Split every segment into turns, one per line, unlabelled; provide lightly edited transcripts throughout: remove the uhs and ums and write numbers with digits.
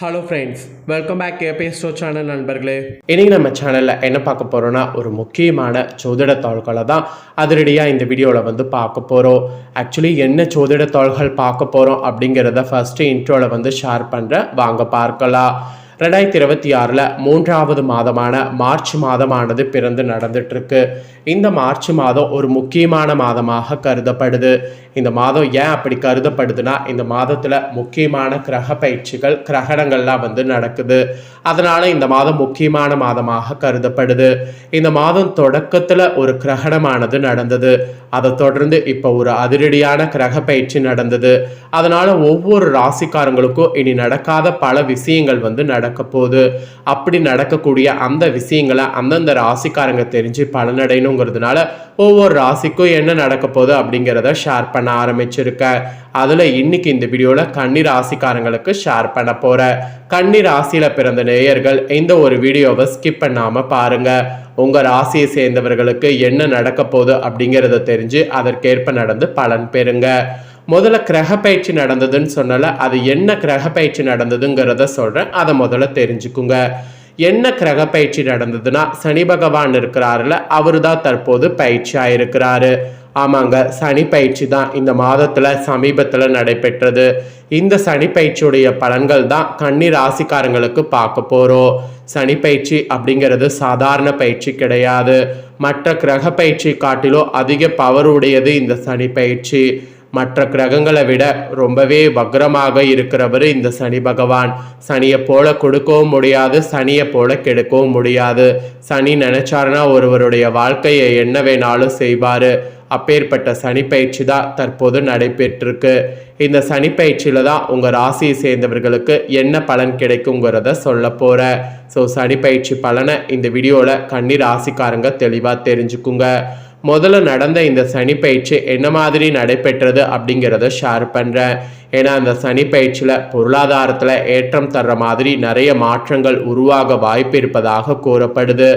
Hello friends, welcome back KPS show channel நண்பர்களே. இன்றைக்கி நம்ம சேனலில் என்ன பார்க்க போகிறோன்னா, ஒரு முக்கியமான சோதிட தாள்களை தான் அதிரடியாக இந்த வீடியோவில் பார்க்க போகிறோம். ஆக்சுவலி என்ன சோதிட தாள்கள் பார்க்க போகிறோம் அப்படிங்கிறத ஃபஸ்ட்டு இன்ட்ரோவில் ஷேர் பண்ணுறேன், வாங்க பார்க்கலாம். 2026 மூன்றாவது மாதமான மார்ச் மாதமானது பிறந்து நடந்துட்டுருக்கு. இந்த மார்ச் மாதம் ஒரு முக்கியமான மாதமாக கருதப்படுது. இந்த மாதம் ஏன் அப்படி கருதப்படுதுன்னா, இந்த மாதத்தில் முக்கியமான கிரக பயிற்சிகள் கிரகணங்கள்லாம் நடக்குது. அதனால் இந்த மாதம் முக்கியமான மாதமாக கருதப்படுது. இந்த மாதம் தொடக்கத்தில் ஒரு கிரகணமானது நடந்தது. அதை தொடர்ந்து இப்போ ஒரு அதிரடியான கிரக பயிற்சி நடந்தது. அதனால் ஒவ்வொரு ராசிக்காரங்களுக்கும் இனி நடக்காத பல விஷயங்கள் நடக்க போகுது. அப்படி நடக்கக்கூடிய அந்த விஷயங்களை அந்தந்த ராசிக்காரங்க தெரிஞ்சு பலனடையணுங்கிறதுனால ஒவ்வொரு ராசிக்கும் என்ன நடக்க போகுது அப்படிங்கிறத ஷேர் பண்ண ஆரம்பிச்சிருக்கேன். அதில் இன்னைக்கு இந்த வீடியோவில் கன்னி ராசிக்காரங்களுக்கு ஷேர் பண்ண போகிறேன். கன்னி ராசியில் பிறந்த நேயர்கள் இந்த ஒரு வீடியோவை ஸ்கிப் பண்ணாமல் பாருங்கள். உங்கள் ராசியை சேர்ந்தவர்களுக்கு என்ன நடக்க போகுது அப்படிங்கிறத தெரிஞ்சு அதற்கேற்ப நடந்து பலன் பெறுங்க. முதல்ல கிரக பயிற்சி நடந்ததுன்னு சொன்னால அது என்ன கிரக பயிற்சி நடந்ததுங்கிறத சொல்கிறேன், அதை முதல்ல தெரிஞ்சுக்குங்க. என்ன கிரக பயிற்சி நடந்ததுன்னா, சனி பகவான் இருக்கிறாருல, அவரு தான் தற்போது பயிற்சியாக இருக்கிறாரு. ஆமாங்க, சனி பயிற்சி தான் இந்த மாதத்தில் சமீபத்தில் நடைபெற்றது. இந்த சனி பயிற்சியுடைய பலன்கள் தான் கன்னி ராசிக்காரங்களுக்கு பார்க்க போகிறோம். சனி பயிற்சி அப்படிங்கிறது சாதாரண பயிற்சி கிடையாது. மற்ற கிரக பயிற்சி காட்டிலும் அதிக பவர் உடையது இந்த சனி பயிற்சி. மற்ற கிரகங்களை விட ரொம்பவே வக்ரமாக இருக்கிறவர் இந்த சனி பகவான். சனியை போல கொடுக்கவும் முடியாது, சனியை போல கெடுக்கவும் முடியாது. சனி நினைச்சாருன்னா ஒருவருடைய வாழ்க்கையை என்ன வேணாலும் செய்வார். அப்பேற்பட்ட சனி பயிற்சி தான் தற்போது நடைபெற்றிருக்கு. இந்த சனி பயிற்சியில் தான் உங்கள் ராசியை சேர்ந்தவர்களுக்கு என்ன பலன் கிடைக்குங்கிறத சொல்ல போகிறேன். ஸோ சனி பயிற்சி பலனை இந்த வீடியோவில் கன்னி ராசிக்காரங்க தெளிவாக தெரிஞ்சுக்குங்க. முதல்ல நடந்த இந்த சனி பயிற்சி என்ன மாதிரி நடைபெற்றது அப்படிங்கிறத ஷேர் பண்ணுறேன். ஏன்னா அந்த சனி பயிற்சியில் பொருளாதாரத்தில் ஏற்றம் தர்ற மாதிரி நிறைய மாற்றங்கள் உருவாக வாய்ப்பு இருப்பதாக கூறப்படுது.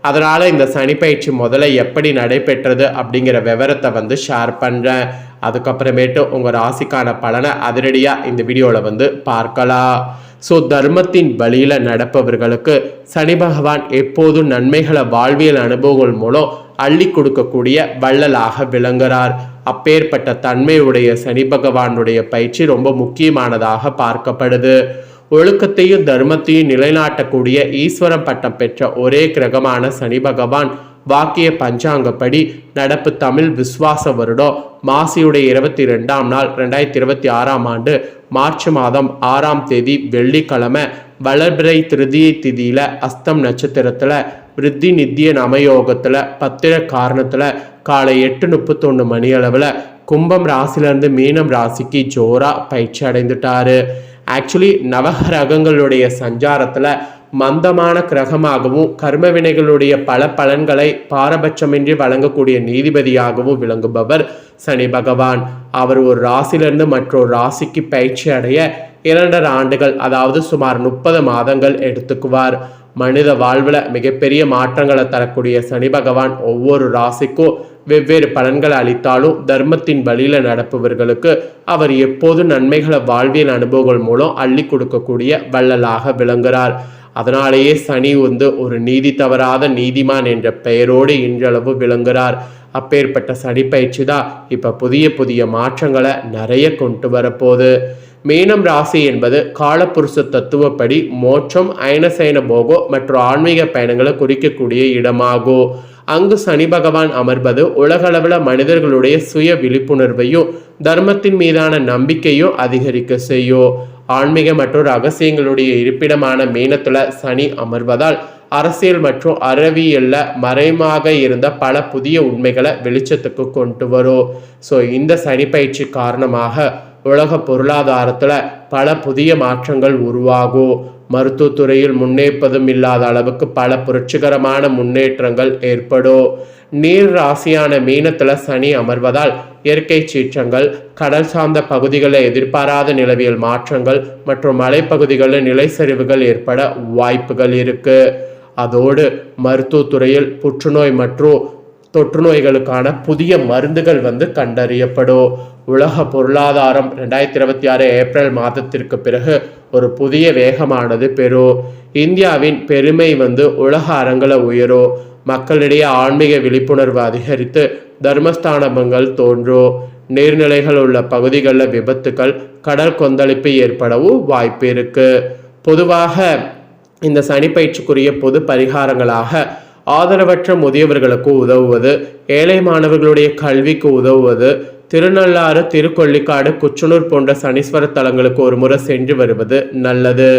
அதனால் இந்த சனி பயிற்சி முதல்ல எப்படி நடைபெற்றது அப்படிங்கிற விவரத்தை ஷேர் பண்ணுறேன். அதுக்கப்புறமேட்டு உங்கள் ராசிக்கான பலனை அதிரடியாக இந்த வீடியோவில் பார்க்கலாம். ஸோ தர்மத்தின் வழியில் நடப்பவர்களுக்கு சனி பகவான் எப்போதும் நன்மைகளை வாழ்வியல் அனுபவங்கள் மூலம் அள்ளி கொடுக்கக்கூடிய வள்ளலாக விளங்குகிறார். அப்பேற்பட்ட தன்மையுடைய சனி பகவானுடைய பயிற்சி ரொம்ப முக்கியமானதாக பார்க்கப்படுது. ஒழுக்கத்தையும் தர்மத்தையும் நிலைநாட்டக்கூடிய ஈஸ்வரம் பட்டம் பெற்ற ஒரே கிரகமான சனி பகவான் வாக்கிய பஞ்சாங்கப்படி நடப்பு தமிழ் விஸ்வாச வருடம் மாசியுடைய 22ஆம் நாள் 2026ஆம் ஆண்டு மார்ச் மாதம் 6ஆம் தேதி வெள்ளிக்கிழமை வளர்பிறை திருதியை திதியில அஸ்தம் நட்சத்திரத்துல விருத்தி நித்திய நமயோகத்துல பத்திர காரணத்துல காலை 8:31 மணி அளவில் கும்பம் ராசிலேருந்து மீனம் ராசிக்கு ஜோரா பயிற்சி அடைந்துட்டாரு. ஆக்சுவலி நவகிரகங்களுடைய சஞ்சாரத்தில் மந்தமான கிரகமாகவும் கர்ம வினைகளுடைய பல பலன்களை பாரபட்சமின்றி வழங்கக்கூடிய நீதிபதியாகவும் விளங்குபவர் சனி பகவான். அவர் ஒரு ராசியிலிருந்து மற்றொரு ராசிக்கு பயிற்சி அடைய 2.5 ஆண்டுகள், அதாவது சுமார் 30 மாதங்கள் எடுத்துக்குவார். மனித வாழ்வில் மிகப்பெரிய மாற்றங்களை தரக்கூடிய சனி பகவான் ஒவ்வொரு ராசிக்கும் வெவ்வேறு பலன்களை அளித்தாலும் தர்மத்தின் வழியில் நடப்பவர்களுக்கு அவர் எப்போதும் நன்மைகளை வாழ்வியல் அனுபவங்கள் மூலம் அள்ளி கொடுக்கக்கூடிய வள்ளலாக விளங்குகிறார். அதனாலேயே சனி ஒரு நீதி தவறாத நீதிமான் என்ற பெயரோடு இன்றளவு விளங்குகிறார். அப்பேற்பட்ட சனி பயிற்சி தான் இப்போ புதிய புதிய மாற்றங்களை நிறைய கொண்டு வரப்போகுது. மீனம் ராசி என்பது காலப்புருஷ தத்துவப்படி மோட்சம், அயனசயன போகம் மற்றும் ஆன்மீக பயணங்களை குறிக்கக்கூடிய இடமாகும். அங்கு சனி பகவான் அமர்வது உலகளவில் மனிதர்களுடைய சுய விழிப்புணர்வையும் தர்மத்தின் மீதான நம்பிக்கையும் அதிகரிக்க செய்யும். ஆன்மீக மற்றும் ரகசியங்களுடைய இருப்பிடமான மீனத்துல சனி அமர்வதால் அரசியல் மற்றும் அறிவியல்ல மறைமாக இருந்த பல புதிய உண்மைகளை வெளிச்சத்துக்கு கொண்டு வரும். ஸோ இந்த சனி பயிற்சி காரணமாக உலக பொருளாதாரத்தில் பல புதிய மாற்றங்கள் உருவாகும். மருத்துவத்துறையில் முன்னேற்பதும் இல்லாத அளவுக்கு பல புரட்சிகரமான முன்னேற்றங்கள் ஏற்படும். நீர் ராசியான மீனத்தில் சனி அமர்வதால் இயற்கை சீற்றங்கள், கடல் சார்ந்த பகுதிகளில் எதிர்பாராத நிலவியல் மாற்றங்கள் மற்றும் மலைப்பகுதிகளில் நிலைச்சரிவுகள் ஏற்பட வாய்ப்புகள் இருக்கு. அதோடு மருத்துவத்துறையில் புற்றுநோய் மற்றும் தொற்று நோய்களுக்கான புதிய மருந்துகள் வந்து கண்டறியப்படும். உலக பொருளாதாரம் 2026 ஏப்ரல் மாதத்திற்கு பிறகு ஒரு புதிய வேகமானது பெறும். இந்தியாவின் பெருமை வந்து உலக அரங்கில் உயரும். மக்களிடையே ஆன்மீக விழிப்புணர்வு அதிகரித்து தர்மஸ்தானங்கள் தோன்றும். நீர்நிலைகள் உள்ள பகுதிகளில் விபத்துக்கள், கடல் கொந்தளிப்பு ஏற்படவும் வாய்ப்பு இருக்கு. பொதுவாக இந்த சனிப்பயிற்சிக்குரிய பொது பரிகாரங்களாக ஆதரவற்ற முதியவர்களுக்கு உதவுவது, ஏழை மாணவர்களுடைய கல்விக்கு உதவுவது, திருநள்ளாறு, திருக்கொள்ளிக்காடு, குச்சனூர் போன்ற சனீஸ்வர தலங்களுக்கு ஒரு முறை சென்று வருவது நல்லது.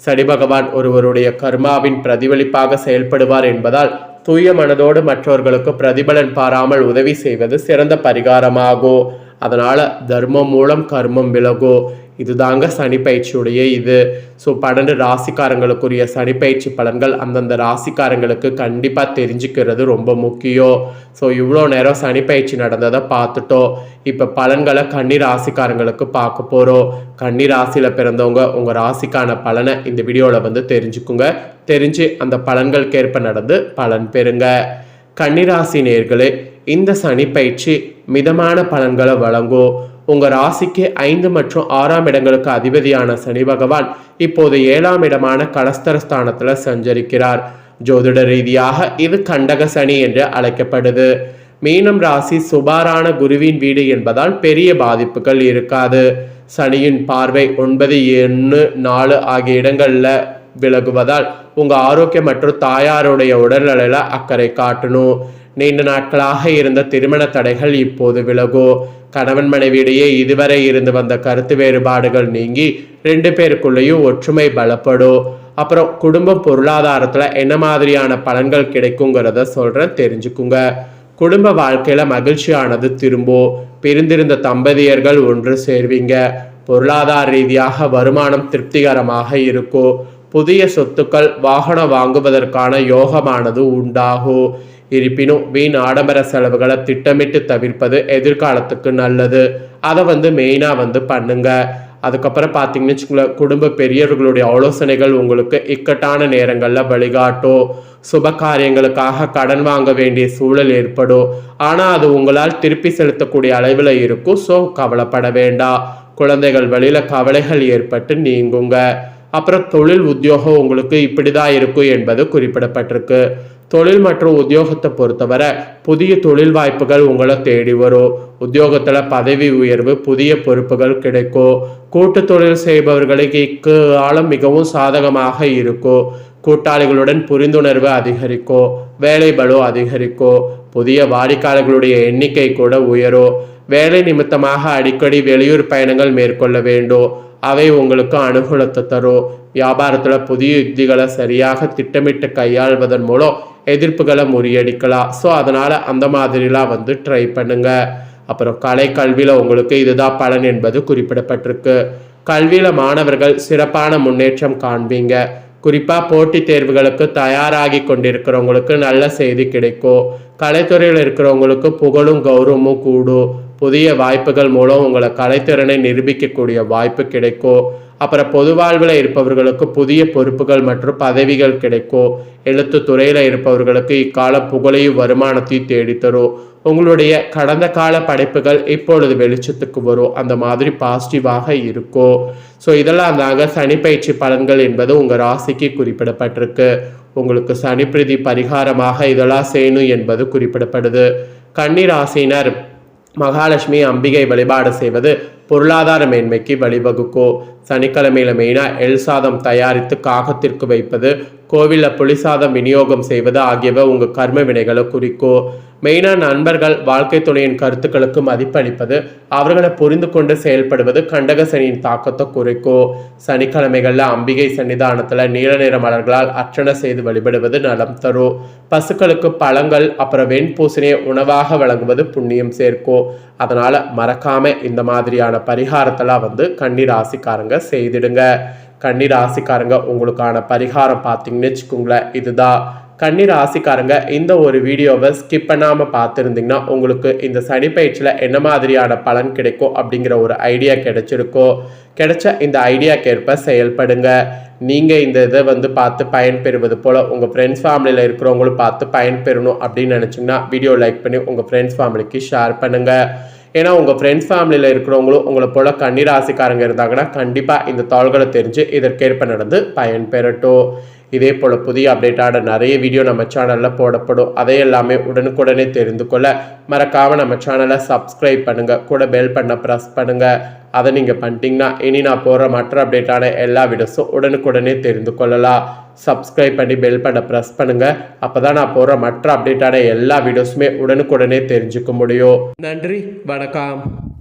சனி பகவான் ஒருவருடைய கர்மாவின் பிரதிபலிப்பாக செயல்படுவார் என்பதால் தூய மனதோடு மற்றவர்களுக்கு பிரதிபலன் பாராமல் உதவி செய்வது சிறந்த பரிகாரமாகும். அதனால தர்மம் மூலம் கர்மம் விலகும். இதுதாங்க சனிப்பயிற்சியுடைய இது. ஸோ 12 ராசிக்காரங்களுக்குரிய சனிப்பயிற்சி பலன்கள் அந்தந்த ராசிக்காரங்களுக்கு கண்டிப்பாக தெரிஞ்சுக்கிறது ரொம்ப முக்கியம். ஸோ இவ்வளோ நேரம் சனிப்பயிற்சி நடந்ததை பார்த்துட்டோம். இப்போ பலன்களை கன்னி ராசிக்காரங்களுக்கு பார்க்க போகிறோம். கன்னி ராசியில் பிறந்தவங்க உங்கள் ராசிக்கான பலனை இந்த வீடியோவில் வந்து தெரிஞ்சுக்குங்க. தெரிஞ்சு அந்த பலன்களுக்கேற்ப நடந்து பலன் பெறுங்க. கன்னிராசி நேயர்களே, இந்த சனிப்பயிற்சி மிதமான பலன்களை வழங்கும். உங்கள் ராசிக்கு 5 மற்றும் 6ஆம் இடங்களுக்கு அதிபதியான சனி பகவான் இப்போது 7ஆம் இடமான கலஸ்தரஸ்தானத்தில் சஞ்சரிக்கிறார். ஜோதிட ரீதியாக இது கண்டக சனி என்று அழைக்கப்படுது. மீனம் ராசி சுபாரான குருவின் வீடு என்பதால் பெரிய பாதிப்புகள் இருக்காது. சனியின் பார்வை 9, 8, 4 ஆகிய இடங்களில் விலகுவதால் உங்கள் ஆரோக்கியம் மற்றும் தாயாருடைய உடல்நலையில் அக்கறை காட்டணும். நீண்ட நாட்களாக இருந்த திருமண தடைகள் இப்போது விலகும். கணவன் மனைவியிடையே இதுவரை இருந்து வந்த கருத்து வேறுபாடுகள் நீங்கி 2 பேருக்குள்ளேயும் ஒற்றுமை பலப்படும். அப்புறம் குடும்ப பொருளாதாரத்தில் என்ன மாதிரியான பலன்கள் கிடைக்குங்கிறத சொல்கிறேன், தெரிஞ்சுக்குங்க. குடும்ப வாழ்க்கையில் மகிழ்ச்சியானது திரும்பும். பிரிந்திருந்த தம்பதியர்கள் ஒன்று சேர்வீங்க. பொருளாதார ரீதியாக வருமானம் திருப்திகரமாக இருக்கும். புதிய சொத்துக்கள், வாகனம் வாங்குவதற்கான யோகமானது உண்டாகும். இருப்பினும் வீண் ஆடம்பர செலவுகளை திட்டமிட்டு தவிர்ப்பது எதிர்காலத்துக்கு நல்லது. அதை வந்து மெயினாக பண்ணுங்க. அதுக்கப்புறம் பார்த்தீங்கன்னு வச்சுக்கோங்களேன், குடும்ப பெரியவர்களுடைய ஆலோசனைகள் உங்களுக்கு இக்கட்டான நேரங்களில் வழிகாட்டும். சுப காரியங்களுக்காக கடன் வாங்க வேண்டிய சூழல் ஏற்படும். ஆனால் அது உங்களால் திருப்பி செலுத்தக்கூடிய அளவில் இருக்கும். ஸோ கவலைப்பட வேண்டாம். குழந்தைகள் வழியில் கவலைகள் ஏற்பட்டு நீங்குங்க. அப்புறம் தொழில் உத்தியோகம் உங்களுக்கு இப்படிதான் இருக்கும் என்பது குறிப்பிடப்பட்டிருக்கு. தொழில் மற்றும் உத்தியோகத்தை பொறுத்தவரை புதிய தொழில் வாய்ப்புகள் உங்களை தேடி வரும். உத்தியோகத்தில் பதவி உயர்வு, புதிய பொறுப்புகள் கிடைக்கும். கூட்டு தொழில் செய்பவர்களுக்கு இக்காலம் மிகவும் சாதகமாக இருக்கும். கூட்டாளிகளுடன் புரிந்துணர்வு அதிகரிக்கும். வேலை பளு அதிகரிக்கும். புதிய வாடிக்கையாளர்களுடைய எண்ணிக்கை கூட உயரும். வேலை நிமித்தமாக அடிக்கடி வெளியூர் பயணங்கள் மேற்கொள்ள வேண்டும். அவை உங்களுக்கு அனுகூலத்தை தரும். வியாபாரத்தில் புதிய யுக்திகளை சரியாக திட்டமிட்டு கையாள்வதன் மூலம் எதிர்ப்புகளை முறியடிக்கலாம். ஸோ அதனால் அந்த மாதிரிலாம் ட்ரை பண்ணுங்க. அப்புறம் கலை கல்வியில் உங்களுக்கு இதுதான் பலன் என்பது குறிப்பிடப்பட்டிருக்கு. கல்வியில் மாணவர்கள் சிறப்பான முன்னேற்றம் காண்பீங்க. குறிப்பாக போட்டித் தேர்வுகளுக்கு தயாராகி கொண்டிருக்கிறவங்களுக்கு நல்ல செய்தி கிடைக்கும். கலைத்துறையில் இருக்கிறவங்களுக்கு புகழும் கௌரவமும் கூடும். புதிய வாய்ப்புகள் மூலம் உங்களை கலைத்திறனை நிரூபிக்கக்கூடிய வாய்ப்பு கிடைக்கும். அப்புறம் பொது வாழ்வில் இருப்பவர்களுக்கு புதிய பொறுப்புகள் மற்றும் பதவிகள் கிடைக்கும். எழுத்து துறையில் இருப்பவர்களுக்கு இக்காலம் புகழையும் வருமானத்தையும் தேடித்தரும். உங்களுடைய கடந்த கால படைப்புகள் இப்பொழுது வெளிச்சத்துக்கு வரும். அந்த மாதிரி பாசிட்டிவாக இருக்கும். ஸோ இதெல்லாம் தாங்க சனிப்பயிற்சி பலன்கள் என்பது உங்கள் ராசிக்கு குறிப்பிடப்பட்டிருக்கு. உங்களுக்கு சனிப்பிரதி பரிகாரமாக இதெல்லாம் செய்யணும் என்பது குறிப்பிடப்படுது. கன்னி ராசினர் மகாலட்சுமி அம்பிகை வழிபாடு செய்வது பொருளாதார மேன்மைக்கு வழிவகுக்கும். சனிக்கிழமையில மெயினாக எள் சாதம் தயாரித்து காகத்திற்கு வைப்பது, கோவிலில் புளிசாதம் விநியோகம் செய்வது ஆகியவை உங்கள் கர்ம வினைகளை குறிக்கும். மெயினாக நண்பர்கள், வாழ்க்கை துணையின் கருத்துக்களுக்கு மதிப்பளிப்பது, அவர்களை புரிந்து கொண்டு செயல்படுவது கண்டக சனியின் தாக்கத்தை குறைக்கும். சனிக்கிழமைகளில் அம்பிகை சன்னிதானத்தில் நீல நிற மலர்களால் அர்ச்சனை செய்து வழிபடுவது நலம் தரும். பசுக்களுக்கு பழங்கள் அப்புறம் வெண்பூசணியை உணவாக வழங்குவது புண்ணியம் சேர்க்கும். அதனால் மறக்காமல் இந்த மாதிரியான பரிகாரத்தெல்லாம் கன்னி ராசிக்காரங்க செய்திடுங்க. கன்னி ராசிக்காரங்க உங்களுக்கான பரிகாரம் பார்த்தீங்கன்னு வச்சுக்கோங்களேன், இதுதான். கன்னி ராசிக்காரங்க இந்த ஒரு வீடியோவை ஸ்கிப் பண்ணாமல் பார்த்துருந்தீங்கன்னா உங்களுக்கு இந்த சனி பயிற்சியில் என்ன மாதிரியான பலன் கிடைக்கும் அப்படிங்கிற ஒரு ஐடியா கிடைச்ச இந்த ஐடியாக்கேற்ப செயல்படுங்க. நீங்கள் இந்த இதை பார்த்து பயன்பெறுவது போல் உங்கள் ஃப்ரெண்ட்ஸ் ஃபேமிலியில் இருக்கிறவங்களும் பார்த்து பயன்பெறணும் அப்படின்னு நினச்சிங்கன்னா வீடியோ லைக் பண்ணி உங்கள் ஃப்ரெண்ட்ஸ் ஃபேமிலிக்கு ஷேர் பண்ணுங்கள். ஏன்னா உங்கள் ஃப்ரெண்ட்ஸ் ஃபேமிலியில் இருக்கிறவங்களும் உங்களை போல் கன்னி ராசிக்காரங்க இருந்தாங்கன்னா கண்டிப்பாக இந்த தாள்களை தெரிஞ்சு இதற்கேற்ப நடந்து பயன்பெறட்டும். இதே போல் புதிய அப்டேட்டான நிறைய வீடியோ நம்ம சேனலில் போடப்படும். அதை எல்லாமே உடனுக்குடனே தெரிந்து கொள்ள மறக்காமல் நம்ம சேனலை சப்ஸ்கிரைப் பண்ணுங்கள், கூட பெல் பண்ண ப்ரெஸ் பண்ணுங்கள். அதை நீங்கள் பண்ணிட்டீங்கன்னா இனி நான் போடுற மற்ற அப்டேட்டான எல்லா வீடியோஸும் உடனுக்குடனே தெரிந்து கொள்ளலாம். சப்ஸ்கிரைப் பண்ணி பெல் பண்ண ப்ரெஸ் பண்ணுங்கள். அப்போ தான் நான் போடுற மற்ற அப்டேட்டான எல்லா வீடியோஸுமே உடனுக்குடனே தெரிஞ்சுக்க முடியும். நன்றி, வணக்கம்.